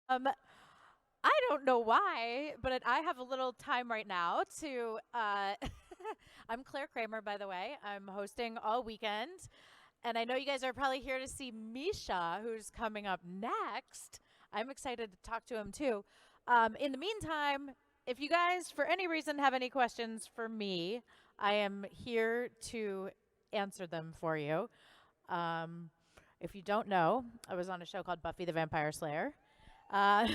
Um, I don't know why, but I have a little time right now to. I'm Clare Kramer, by the way. I'm hosting all weekend. And I know you guys are probably here to see Misha, who's coming up next. I'm excited to talk to him too. In the meantime, if you guys, for any reason, have any questions for me, I am here to answer them for you. Um, if you don't know, I was on a show called Buffy the Vampire Slayer. Uh,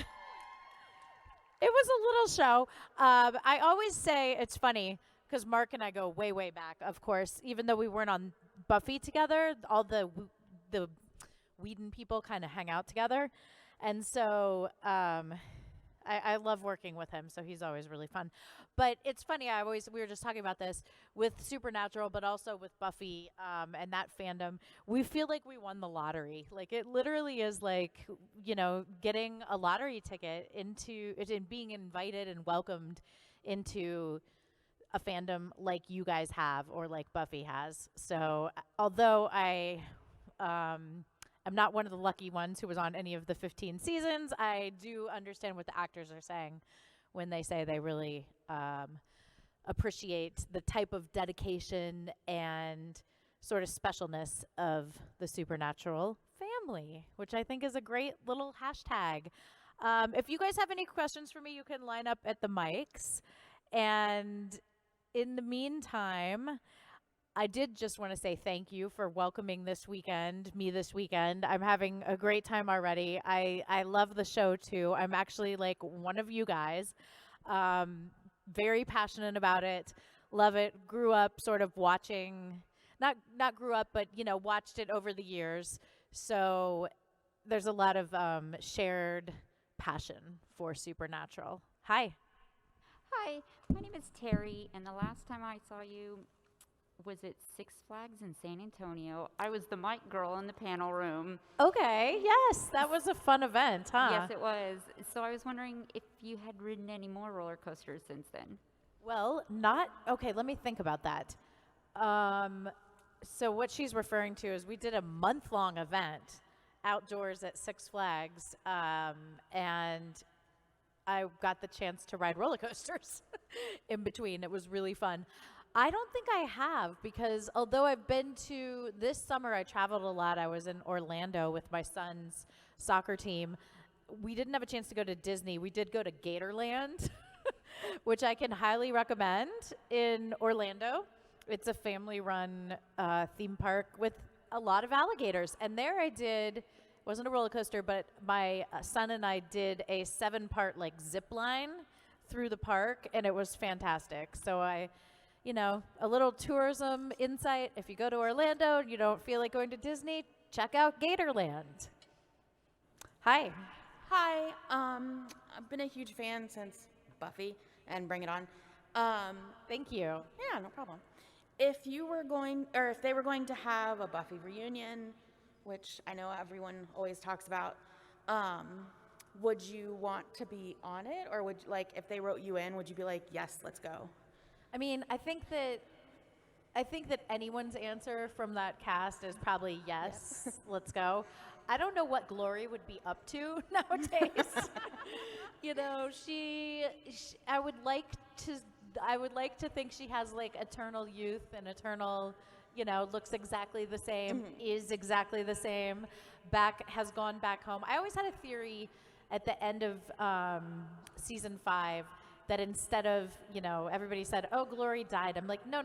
It was a little show. I always say it's funny because Mark and I go way, way back. Of course, even though we weren't on Buffy together, all the Whedon people kind of hang out together, and so I love working with him. So he's always really fun. But it's funny. We were just talking about this with Supernatural, but also with Buffy and that fandom. We feel like we won the lottery. Like it literally is like getting a lottery ticket into it and being invited and welcomed into a fandom like you guys have or like Buffy has. So although I'm not one of the lucky ones who was on any of the 15 seasons, I do understand what the actors are saying when they say they really appreciate the type of dedication and sort of specialness of the Supernatural family, which I think is a great little hashtag. If you guys have any questions for me, you can line up at the mics. And in the meantime, I did just want to say thank you for welcoming me this weekend. I'm having a great time already. I love the show too. I'm actually like one of you guys. Very passionate about it. Love it. Grew up sort of watching, not grew up, but watched it over the years. So there's a lot of shared passion for Supernatural. Hi. Hi, my name is Terry, and the last time I saw you was at Six Flags in San Antonio. I was the mic girl in the panel room. Okay. Yes, that was a fun event, huh? Yes, it was. So I was wondering if you had ridden any more roller coasters since then. Well, not okay. Let me think about that. Um, so what she's referring to is we did a month-long event outdoors at Six Flags, and I got the chance to ride roller coasters in between. It was really fun. I don't think I have because although I've been to this summer, I traveled a lot. I was in Orlando with my son's soccer team. We didn't have a chance to go to Disney. We did go to Gatorland, which I can highly recommend in Orlando. It's a family run theme park with a lot of alligators. And there I did, wasn't a roller coaster, but my son and I did a 7-part like zip line through the park, and it was fantastic. So a little tourism insight. If you go to Orlando and you don't feel like going to Disney, check out Gatorland. Hi. Hi, I've been a huge fan since Buffy and Bring It On. Thank you. Yeah, no problem. If you were going, or if they were going to have a Buffy reunion, which I know everyone always talks about, would you want to be on it, or would like if they wrote you in, would you be like, yes, let's go? I mean, I think that anyone's answer from that cast is probably yes. Let's go. I don't know what Gloria would be up to nowadays. She I would like to think she has like eternal youth and eternal, looks exactly the same, is exactly the same, has gone back home. I always had a theory at the end of season 5 that instead of, everybody said, oh, Glory died. I'm like, no,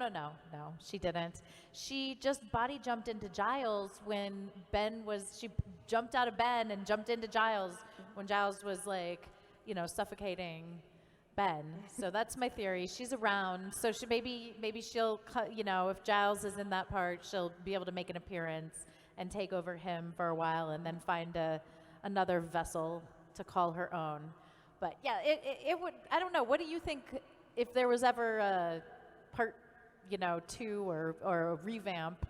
she didn't. She just body jumped into Giles when she jumped out of Ben and jumped into Giles when Giles was like, suffocating Ben. So that's my theory. She's around. So maybe she'll, if Giles is in that part, she'll be able to make an appearance and take over him for a while and then find another vessel to call her own. But yeah, it would. I don't know. What do you think if there was ever a part, 2 or a revamp?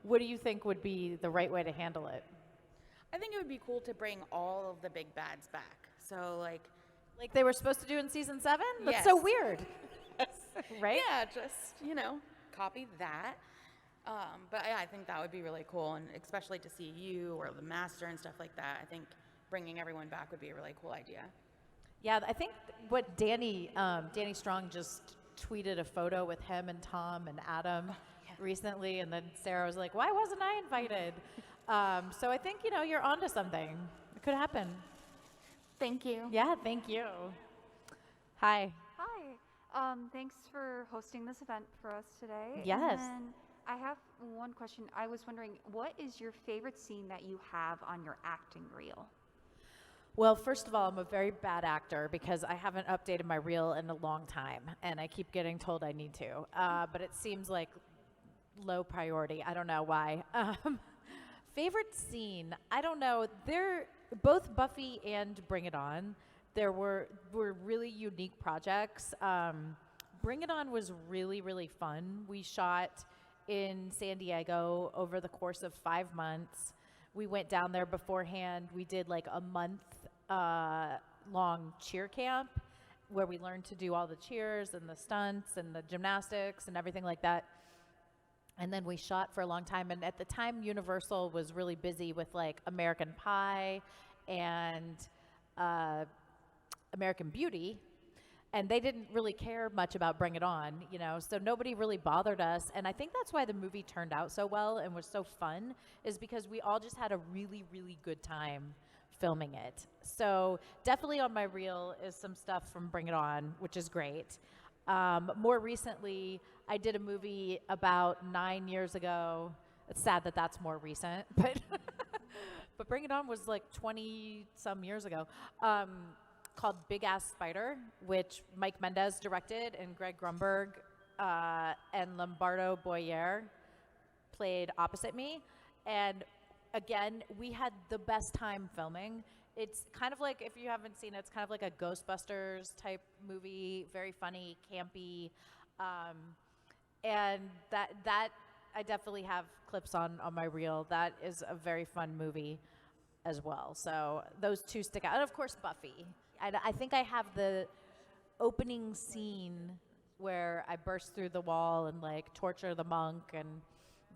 What do you think would be the right way to handle it? I think it would be cool to bring all of the big bads back. So like they were supposed to do in season 7? That's Yes. so weird, right? Yeah, just copy that. But yeah, I think that would be really cool, and especially to see you or the Master and stuff like that. I think bringing everyone back would be a really cool idea. Yeah, I think what Danny Strong just tweeted a photo with him and Tom and Adam recently, and then Sarah was like, "Why wasn't I invited?" So I think you're onto something. It could happen. Thank you. Yeah, thank you. Hi. Hi. Thanks for hosting this event for us today. Yes. And then I have one question. I was wondering, what is your favorite scene that you have on your acting reel? Well, first of all, I'm a very bad actor because I haven't updated my reel in a long time, and I keep getting told I need to. But it seems like low priority. I don't know why. Favorite scene? I don't know. They're both Buffy and Bring It On. There were really unique projects. Bring It On was really, really fun. We shot in San Diego over the course of 5 months. We went down there beforehand. We did like a month long cheer camp where we learned to do all the cheers and the stunts and the gymnastics and everything like that. And then we shot for a long time. And at the time, Universal was really busy with like American Pie and American Beauty. And they didn't really care much about Bring It On, so nobody really bothered us. And I think that's why the movie turned out so well and was so fun, is because we all just had a really, really good time filming it. So definitely on my reel is some stuff from Bring It On, which is great. More recently, I did a movie about 9 years ago. It's sad that that's more recent, but but Bring It On was like 20 some years ago. Called Big Ass Spider, which Mike Mendez directed, and Greg Grunberg and Lombardo Boyer played opposite me. And again, we had the best time filming. It's kind of like, if you haven't seen it, it's kind of like a Ghostbusters type movie, very funny, campy. And that I definitely have clips on my reel. That is a very fun movie as well. So those two stick out. And of course, Buffy. I think I have the opening scene where I burst through the wall and like torture the monk, and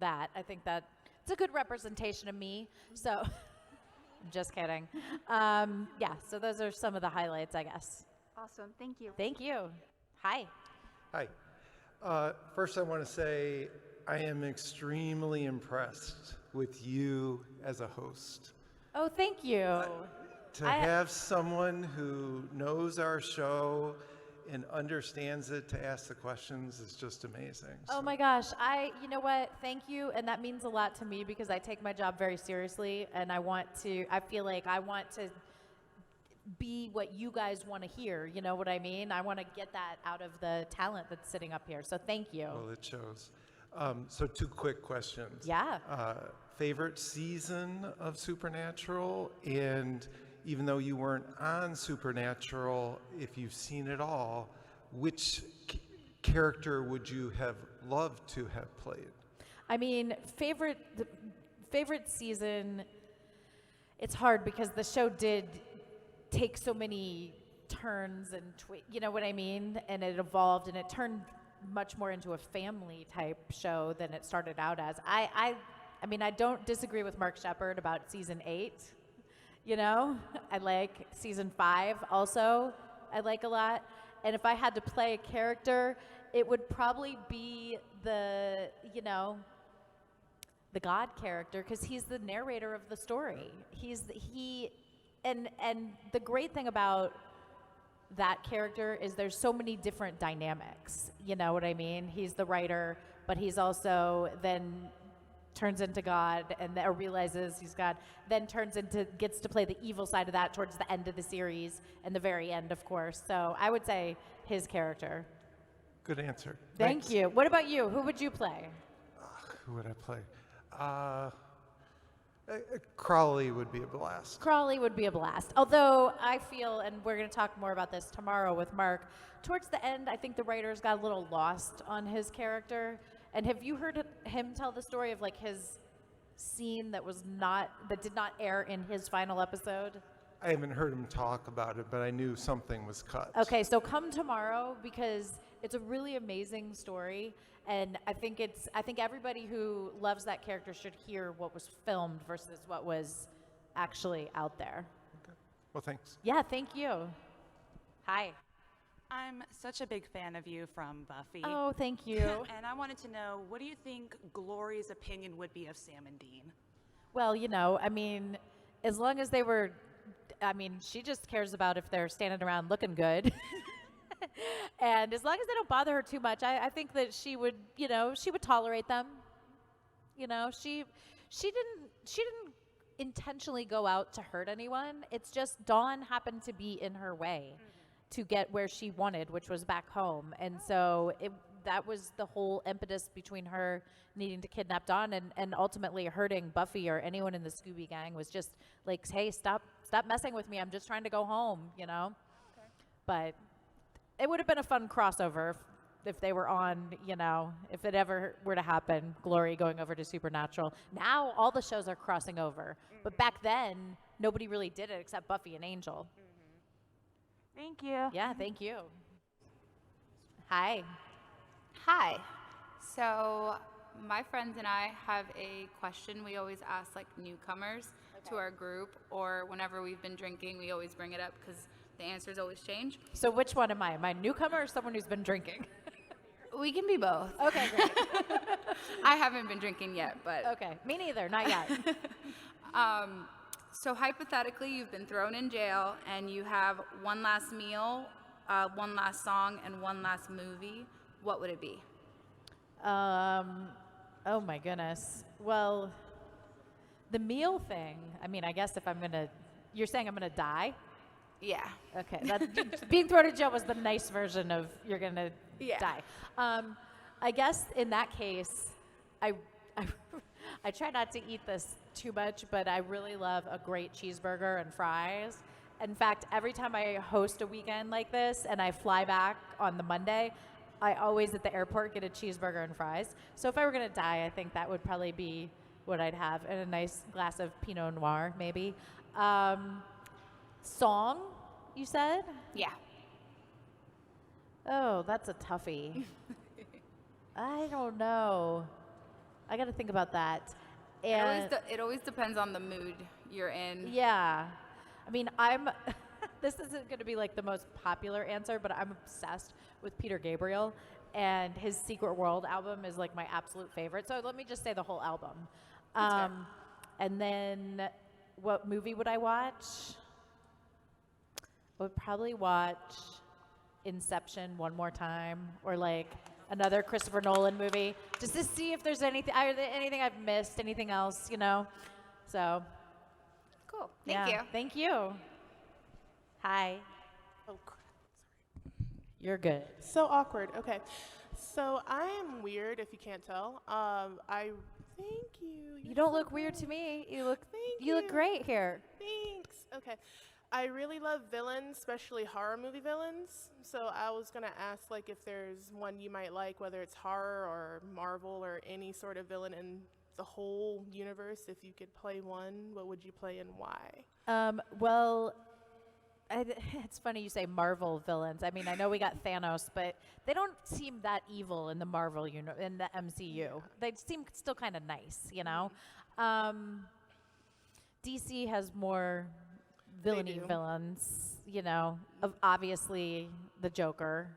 that. I think that it's a good representation of me. So, just kidding. Yeah, so those are some of the highlights, I guess. Awesome. Thank you. Thank you. Hi. Hi. First, I want to say I am extremely impressed with you as a host. Oh, thank you. To have someone who knows our show and understands it to ask the questions is just amazing. Oh my gosh, you know what, thank you, and that means a lot to me because I take my job very seriously, and I feel like I want to be what you guys want to hear, you know what I mean? I want to get that out of the talent that's sitting up here, so thank you. Well, it shows. So 2 quick questions. Yeah. Favorite season of Supernatural, and even though you weren't on Supernatural, if you've seen it all, which character would you have loved to have played? I mean, favorite season, it's hard because the show did take so many turns and you know what I mean? And it evolved and it turned much more into a family type show than it started out as. I mean, I don't disagree with Mark Shepard about season 8. I like season 5 also. I like a lot. And if I had to play a character, it would probably be the God character, because he's the narrator of the story. And the great thing about that character is there's so many different dynamics. You know what I mean? He's the writer, but he's also then turns into God or realizes he's God, then gets to play the evil side of that towards the end of the series and the very end, of course. So I would say his character. Good answer. Thank Thanks. you. What about you? Who would you play? Who would I play? Crowley would be a blast. Crawley would be a blast. Although I feel, and we're going to talk more about this tomorrow with Mark, towards the end, I think the writers got a little lost on his character. And have you heard him tell the story of like his scene that did not air in his final episode? I haven't heard him talk about it, but I knew something was cut. Okay, so come tomorrow because it's a really amazing story, and I think everybody who loves that character should hear what was filmed versus what was actually out there. Okay. Well, thanks. Yeah, thank you. Hi. I'm such a big fan of you from Buffy. Oh, thank you. And I wanted to know, what do you think Gloria's opinion would be of Sam and Dean? Well, I mean, as long as they were, she just cares about if they're standing around looking good. And as long as they don't bother her too much, I think that she would tolerate them. She didn't intentionally go out to hurt anyone. It's just Dawn happened to be in her way to get where she wanted, which was back home. And so that was the whole impetus between her needing to kidnap Dawn and ultimately hurting Buffy or anyone in the Scooby Gang was just like, hey, stop messing with me. I'm just trying to go home, Okay. But it would have been a fun crossover if they were on, if it ever were to happen, Glory going over to Supernatural. Now all the shows are crossing over. But back then, nobody really did it except Buffy and Angel. Thank you. Yeah, thank you. Hi. Hi. So my friends and I have a question we always ask like newcomers to our group, or whenever we've been drinking, we always bring it up because the answers always change. So which one am I? Am I a newcomer or someone who's been drinking? We can be both. Okay, great. I haven't been drinking yet, but Okay, me neither, not yet. so hypothetically, you've been thrown in jail and you have one last meal, one last song, and one last movie. What would it be? Oh my goodness. Well, the meal thing, I guess if you're saying I'm gonna die? Yeah. Okay, being thrown in jail was the nice version of you're gonna Yeah. die. I guess in that case, I try not to eat this too much, but I really love a great cheeseburger and fries. In fact, every time I host a weekend like this and I fly back on the Monday, I always at the airport get a cheeseburger and fries. So if I were gonna die, I think that would probably be what I'd have, and a nice glass of Pinot Noir, maybe. Song, you said? Yeah. Oh, that's a toughie. I don't know. I got to think about that. And It always depends on the mood you're in. yeah, this isn't going to be like the most popular answer, but I'm obsessed with Peter Gabriel, and his Secret World album is like my absolute favorite. So let me just say the whole album. And then what movie would I watch? I would probably watch Inception one more time, or like another Christopher Nolan movie, just to see if there's anything I've missed, anything else, So, Cool. Thank you. Thank you. Hi. Oh, crap. You're good. So awkward. Okay. So I am weird, if you can't tell. I thank you. You don't look weird to me. You look great here. Thanks. Okay. I really love villains, especially horror movie villains. So I was going to ask, like, if there's one you might like, whether it's horror or Marvel or any sort of villain in the whole universe. If you could play one, what would you play and why? Well, it's funny you say Marvel villains. I know we got Thanos, but they don't seem that evil in the Marvel in the MCU. Yeah. They seem still kind of nice, DC has more villainy villains, of obviously the Joker.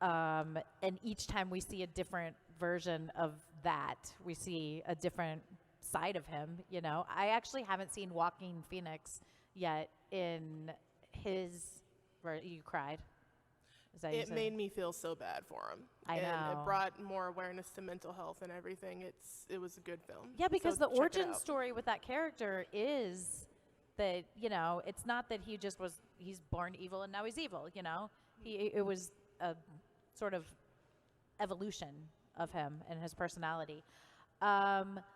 Mm-hmm. And each time we see a different version of that, we see a different side of him, I actually haven't seen Joaquin Phoenix yet in his, you cried? Is that It made me feel so bad for him. I and know. It brought more awareness to mental health and everything. It was a good film. Yeah, because So the check it origin out. story with that character is that, it's not that he's born evil and now he's evil, it was a sort of evolution of him and his personality. I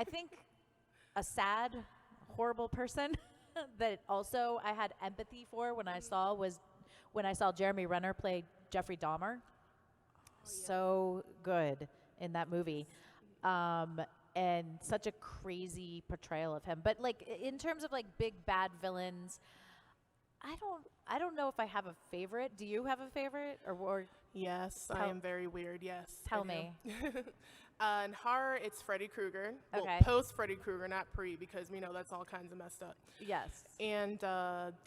think a sad, horrible person that also I had empathy for when I saw Jeremy Renner play Jeffrey Dahmer. So good in that movie. And such a crazy portrayal of him. But like in terms of like big bad villains, I don't know if I have a favorite. Do you have a favorite, or Yes, I Tell- am very weird. Yes. I tell do. me? In horror, it's Freddy Krueger. Okay. Well, post Freddy Krueger, not pre, because we know that's all kinds of messed up. Yes. And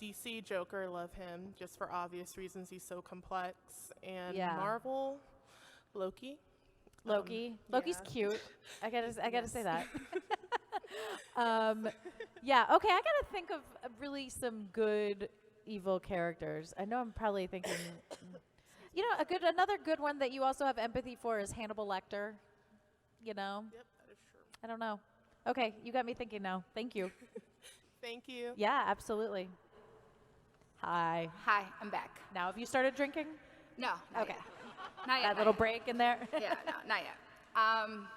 DC Joker, love him just for obvious reasons. He's so complex. And Yeah. Marvel, Loki. Loki. Loki's yeah. cute. I gotta say that. Yeah. Okay. I gotta think of really some good evil characters. I know I'm probably thinking. Another good one that you also have empathy for is Hannibal Lecter. You know. Yep, that is true. I don't know. Okay, you got me thinking now. Thank you. Thank you. Yeah, absolutely. Hi. Hi, I'm back. Now, have you started drinking? No. Not Okay. Yet. Not yet. That not little yet. break in there. Yeah, no, not yet. I'm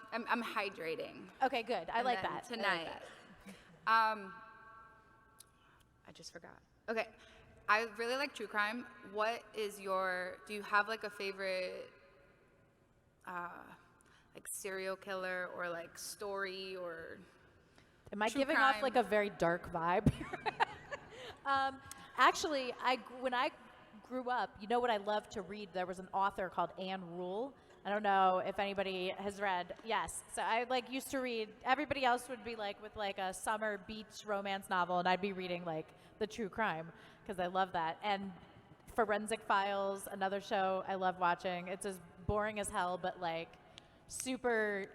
hydrating. Okay, good. I And like then that. I like Tonight. that. I just forgot. Okay. I really like true crime. Do you have like a favorite like serial killer or like story or Am I true giving off crime? like a very dark vibe? Actually, when I grew up, you know what I loved to read? There was an author called Anne Rule. I don't know if anybody has read. Yes. So I used to read. Everybody else would be with a summer beach romance novel, and I'd be reading the true crime because I love that. And Forensic Files, another show I love watching. It's as boring as hell, but super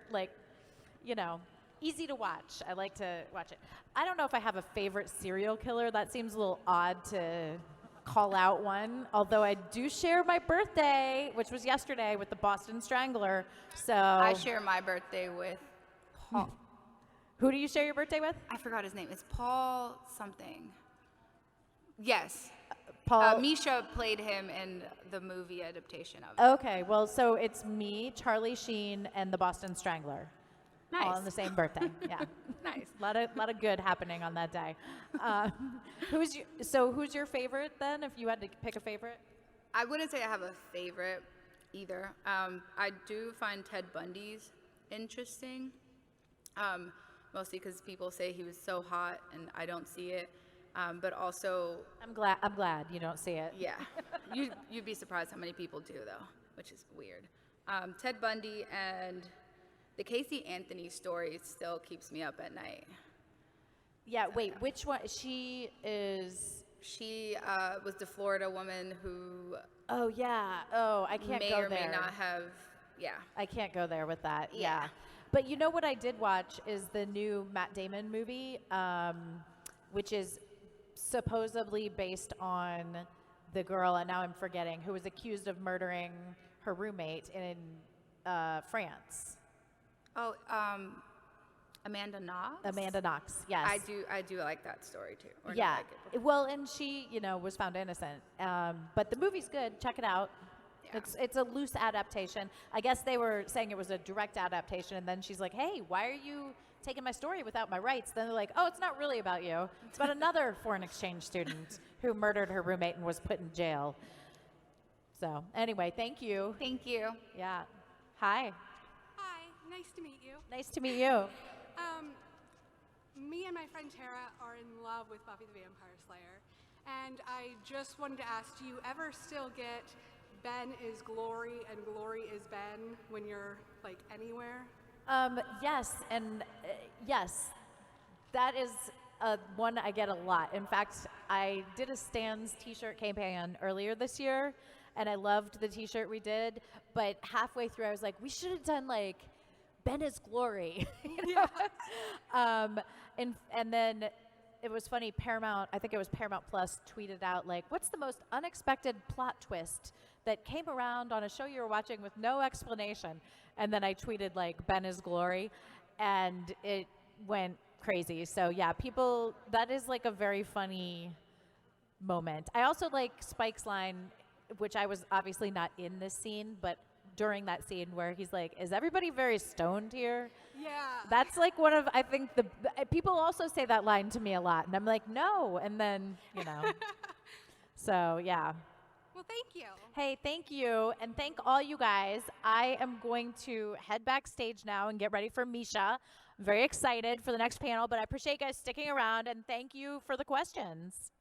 easy to watch. I like to watch it. I don't know if I have a favorite serial killer. That seems a little odd to call out one, although I do share my birthday, which was yesterday, with the Boston Strangler. So I share my birthday with Paul. Who do you share your birthday with? I forgot his name. It's Paul something. Yes. Paul. Misha played him in the movie adaptation of it. Okay, well, so it's me, Charlie Sheen, and the Boston Strangler. All Nice. on the same birthday. Yeah. Nice. lot of good happening on that day. Who's your favorite then? If you had to pick a favorite, I wouldn't say I have a favorite either. I do find Ted Bundy's interesting, mostly because people say he was so hot, and I don't see it. But also, I'm glad you don't see it. yeah, you'd be surprised how many people do though, which is weird. Ted Bundy and the Casey Anthony story still keeps me up at night. Yeah. Wait, which one? She is. She was the Florida woman who Oh yeah. Oh, I can't may go or there. may not have. Yeah. I can't go there with that. Yeah. Yeah. But you know what I did watch is the new Matt Damon movie, which is supposedly based on the girl, and now I'm forgetting, who was accused of murdering her roommate in France. Oh, Amanda Knox. Amanda Knox. Yes. I do like that story too. Or not Yeah. like it, Well, and she, was found innocent. But the movie's good. Check it out. Yeah. It's a loose adaptation. I guess they were saying it was a direct adaptation, and then she's like, "Hey, why are you taking my story without my rights?" Then they're like, "Oh, it's not really about you. It's about another foreign exchange student who murdered her roommate and was put in jail." So anyway, thank you. Thank you. Yeah. Hi. Hi, nice to meet you. Nice to meet you. Me and my friend Tara are in love with Buffy the Vampire Slayer, and I just wanted to ask, do you ever still get Ben is Glory and Glory is Ben when you're anywhere? Yes, and yes, that is one I get a lot. In fact, I did a Stan's t-shirt campaign earlier this year, and I loved the t-shirt we did, but halfway through I was like, we should have done Ben is Glory. And then it was funny, I think it was Paramount Plus tweeted out what's the most unexpected plot twist that came around on a show you were watching with no explanation? And then I tweeted Ben is Glory, and it went crazy. So yeah, that is a very funny moment. I also like Spike's line, which I was obviously not in this scene, but during that scene where he's like, "Is everybody very stoned here?" Yeah. That's one of, I think, people also say that line to me a lot, and I'm like, no, and then, so yeah. Well, thank you. Hey, thank you, and thank all you guys. I am going to head backstage now and get ready for Misha. I'm very excited for the next panel, but I appreciate you guys sticking around, and thank you for the questions.